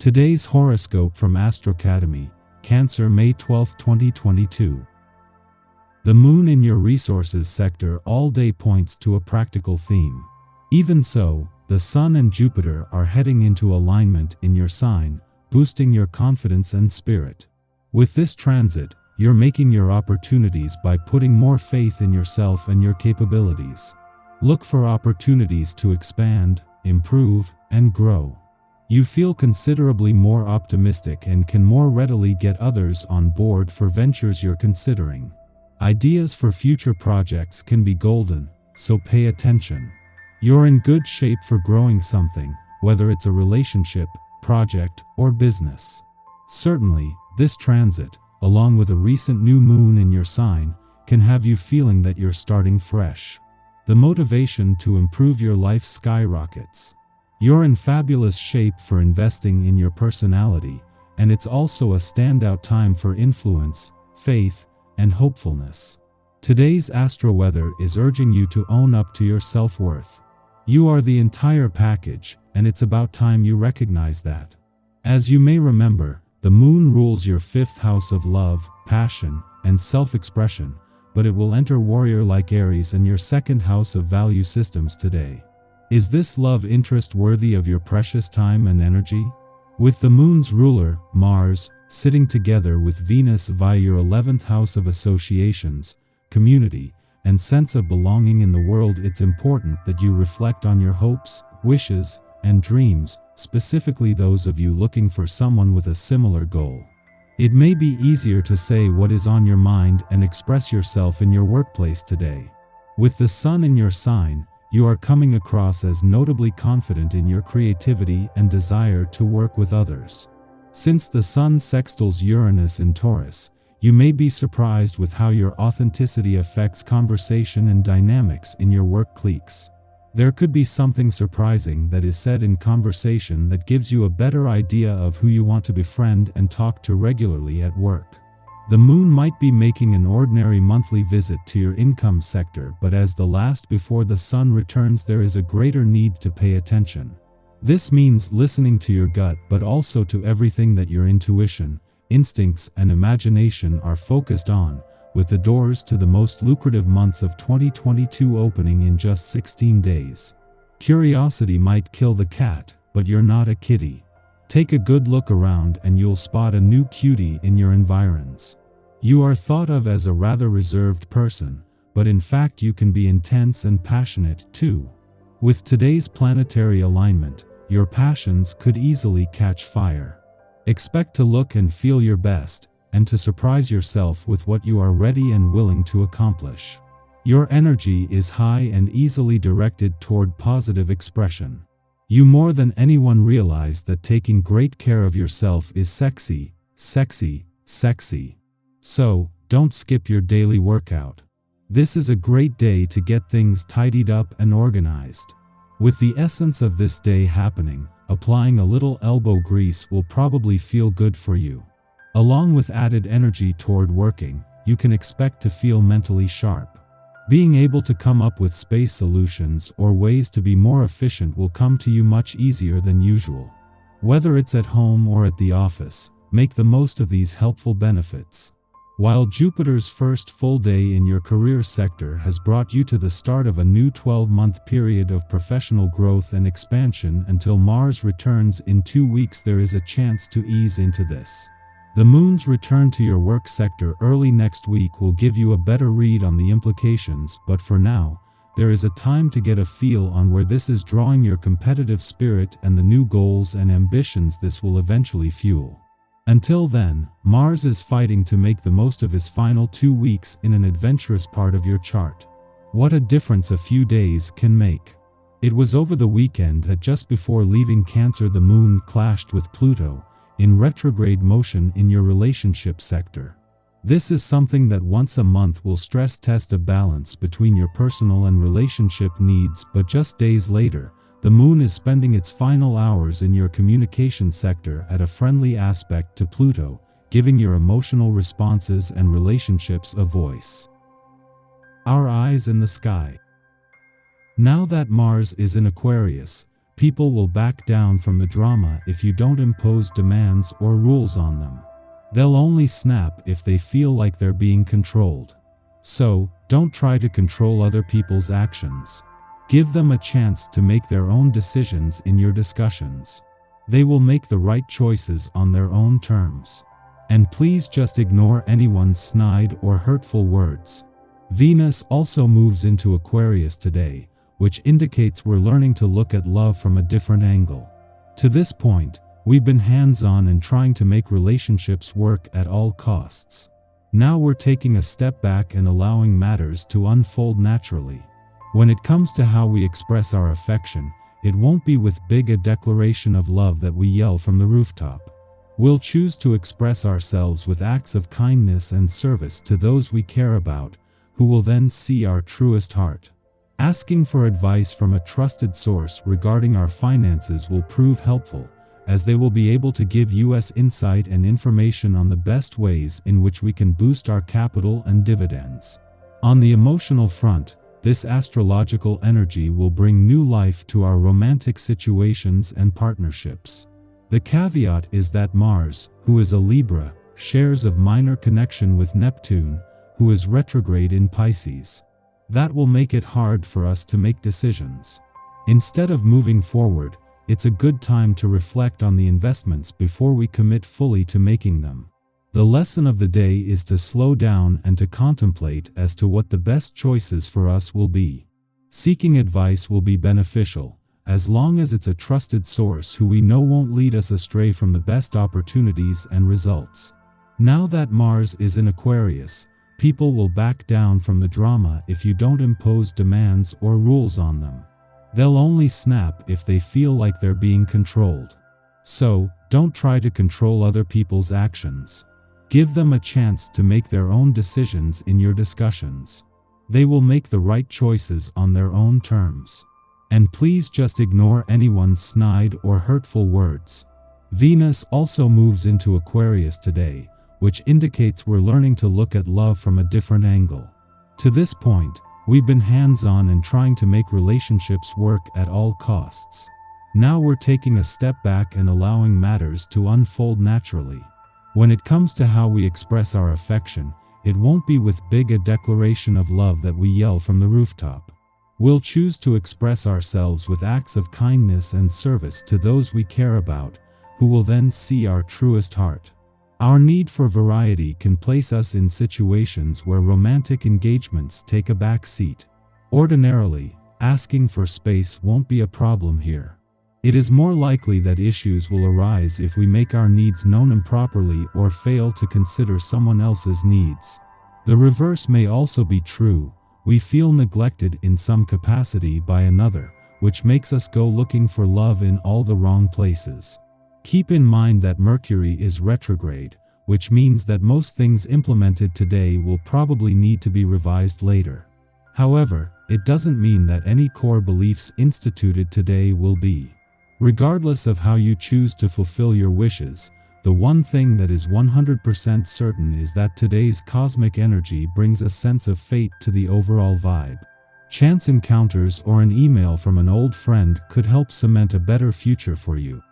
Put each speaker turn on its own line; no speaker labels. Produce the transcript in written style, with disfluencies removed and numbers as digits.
Today's horoscope from Astrocademy, Cancer, May 12, 2022. The moon in your resources sector all day points to a practical theme. Even so, the Sun and Jupiter are heading into alignment in your sign, boosting your confidence and spirit. With this transit, you're making your opportunities by putting more faith in yourself and your capabilities. Look for opportunities to expand, improve, and grow. You feel considerably more optimistic and can more readily get others on board for ventures you're considering. Ideas for future projects can be golden, so pay attention. You're in good shape for growing something, whether it's a relationship, project, or business. Certainly, this transit, along with a recent new moon in your sign, can have you feeling that you're starting fresh. The motivation to improve your life skyrockets. You're in fabulous shape for investing in your personality, and it's also a standout time for influence, faith, and hopefulness. Today's astro weather is urging you to own up to your self-worth. You are the entire package, and it's about time you recognize that. As you may remember, the moon rules your fifth house of love, passion, and self-expression, but it will enter warrior-like Aries in your second house of value systems today. Is this love interest worthy of your precious time and energy? With the moon's ruler, Mars, sitting together with Venus via your 11th house of associations, community, and sense of belonging in the world, it's important that you reflect on your hopes, wishes, and dreams, specifically those of you looking for someone with a similar goal. It may be easier to say what is on your mind and express yourself in your workplace today. With the Sun in your sign, you are coming across as notably confident in your creativity and desire to work with others. Since the Sun sextiles Uranus in Taurus, you may be surprised with how your authenticity affects conversation and dynamics in your work cliques. There could be something surprising that is said in conversation that gives you a better idea of who you want to befriend and talk to regularly at work. The moon might be making an ordinary monthly visit to your income sector, but as the last before the Sun returns, there is a greater need to pay attention. This means listening to your gut, but also to everything that your intuition, instincts, and imagination are focused on, with the doors to the most lucrative months of 2022 opening in just 16 days. Curiosity might kill the cat, but you're not a kitty. Take a good look around and you'll spot a new cutie in your environs. You are thought of as a rather reserved person, but in fact you can be intense and passionate too. With today's planetary alignment, your passions could easily catch fire. Expect to look and feel your best, and to surprise yourself with what you are ready and willing to accomplish. Your energy is high and easily directed toward positive expression. You more than anyone realize that taking great care of yourself is sexy, sexy, sexy. So, don't skip your daily workout. This is a great day to get things tidied up and organized. With the essence of this day happening, applying a little elbow grease will probably feel good for you. Along with added energy toward working, you can expect to feel mentally sharp. Being able to come up with space solutions or ways to be more efficient will come to you much easier than usual. Whether it's at home or at the office, make the most of these helpful benefits. While Jupiter's first full day in your career sector has brought you to the start of a new 12-month period of professional growth and expansion until Mars returns in 2 weeks, there is a chance to ease into this. The moon's return to your work sector early next week will give you a better read on the implications, but for now, there is a time to get a feel on where this is drawing your competitive spirit and the new goals and ambitions this will eventually fuel. Until then, Mars is fighting to make the most of his final 2 weeks in an adventurous part of your chart. What a difference a few days can make. It was over the weekend that just before leaving Cancer, the moon clashed with Pluto in retrograde motion in your relationship sector. This is something that once a month will stress test a balance between your personal and relationship needs, but just days later, the moon is spending its final hours in your communication sector at a friendly aspect to Pluto, giving your emotional responses and relationships a voice. Our eyes in the sky. Now that Mars is in Aquarius, People will back down from the drama if you don't impose demands or rules on them. They'll only snap if they feel like they're being controlled. So, don't try to control other people's actions. Give them a chance to make their own decisions in your discussions. They will make the right choices on their own terms. And please just ignore anyone's snide or hurtful words. Venus also moves into Aquarius today, which indicates we're learning to look at love from a different angle. To this point, we've been hands-on and trying to make relationships work at all costs. Now we're taking a step back and allowing matters to unfold naturally. When it comes to how we express our affection, it won't be with a declaration of love that we yell from the rooftop. We'll choose to express ourselves with acts of kindness and service to those we care about, who will then see our truest heart. Asking for advice from a trusted source regarding our finances will prove helpful, as they will be able to give us insight and information on the best ways in which we can boost our capital and dividends. On the emotional front, this astrological energy will bring new life to our romantic situations and partnerships. The caveat is that Mars, who is a Libra, shares a minor connection with Neptune, who is retrograde in Pisces. That will make it hard for us to make decisions. Instead of moving forward, it's a good time to reflect on the investments before we commit fully to making them. The lesson of the day is to slow down and to contemplate as to what the best choices for us will be. Seeking advice will be beneficial, as long as it's a trusted source who we know won't lead us astray from the best opportunities and results. Now that Mars is in Aquarius, people will back down from the drama if you don't impose demands or rules on them. They'll only snap if they feel like they're being controlled. So, don't try to control other people's actions. Give them a chance to make their own decisions in your discussions. They will make the right choices on their own terms. And please just ignore anyone's snide or hurtful words. Venus also moves into Aquarius today, which indicates we're learning to look at love from a different angle. To this point, we've been hands-on and trying to make relationships work at all costs. Now we're taking a step back and allowing matters to unfold naturally. When it comes to how we express our affection, it won't be with a declaration of love that we yell from the rooftop. We'll choose to express ourselves with acts of kindness and service to those we care about, who will then see our truest heart. Our need for variety can place us in situations where romantic engagements take a back seat. Ordinarily, asking for space won't be a problem here. It is more likely that issues will arise if we make our needs known improperly or fail to consider someone else's needs. The reverse may also be true. We feel neglected in some capacity by another, which makes us go looking for love in all the wrong places. Keep in mind that Mercury is retrograde, which means that most things implemented today will probably need to be revised later. However, it doesn't mean that any core beliefs instituted today will be. Regardless of how you choose to fulfill your wishes, the one thing that is 100% certain is that today's cosmic energy brings a sense of fate to the overall vibe. Chance encounters or an email from an old friend could help cement a better future for you.